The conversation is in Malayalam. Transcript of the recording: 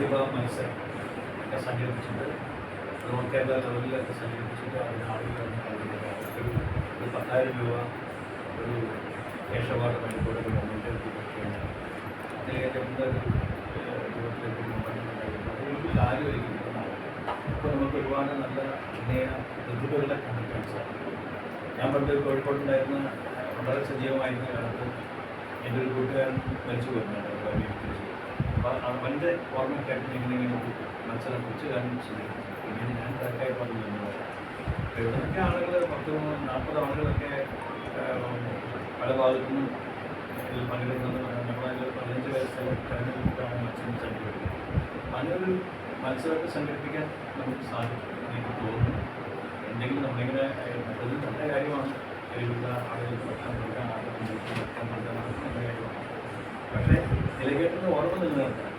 പ്രതിഭ മത്സരം ഒക്കെ സംഘടിപ്പിച്ചിട്ട് നോൺ കേരള ലെവലിലൊക്കെ സംഘടിപ്പിച്ചിട്ട് അതിന് ആളുകൾ ഒരു 10,000 രൂപ ഒരു ക്യാഷ് അവാർഡ് വഴിക്കൂടെ ഒരു മൊമെൻ്റ് കിട്ടിക്കഴിഞ്ഞാൽ അതിലേറ്റെടുത്ത രൂപത്തിലേക്ക് അതൊരു കാര്യമായിരിക്കും. ഇപ്പോൾ നമുക്ക് ഒരുപാട് നല്ല അഭിനയ പ്രതിഭകളെ കണ്ടെത്താൻ സാധിക്കും. ഞാൻ പണ്ട് കോഴിക്കോട്ടുണ്ടായിരുന്ന വളരെ സജീവമായിരുന്ന കാലത്ത് എൻ്റെ ഒരു കൂട്ടുകാരൻ മരിച്ചു പോയിരുന്നുണ്ട്. അപ്പോൾ അവൻ്റെ ഓർമ്മയ്ക്കായിട്ട് ഇങ്ങനെ മത്സരം കൊച്ചു കാലം ചെയ്യും. ഇങ്ങനെ ഞാൻ തിരക്കായി പറഞ്ഞു അപ്പോൾ ഇവിടെയൊക്കെ ആളുകൾ 40 ആളുകളൊക്കെ പല ഭാഗത്തുനിന്നും ഇതിൽ പങ്കെടുക്കുന്നത്. നമ്മളതിൽ 15 വയസ്സുള്ള തെരഞ്ഞെടുപ്പിട്ടാണ് മത്സരം സംഘടിപ്പിക്കുന്നത്. അങ്ങനൊരു മത്സരമൊക്കെ സംഘടിപ്പിക്കാൻ നമുക്ക് സാധിക്കും എനിക്ക് തോന്നുന്നു. എന്തെങ്കിലും നമ്മളിങ്ങനെ മറ്റൊരു നല്ല കാര്യമാണ്. ഇതിലുള്ള ആളുകൾക്ക് ഭക്ഷണം കൊടുക്കാൻ ആളുകൾ നല്ല കാര്യമാണ്. പക്ഷേ നിലകേട്ടുന്ന ഓർമ്മ നിലനിർത്താൻ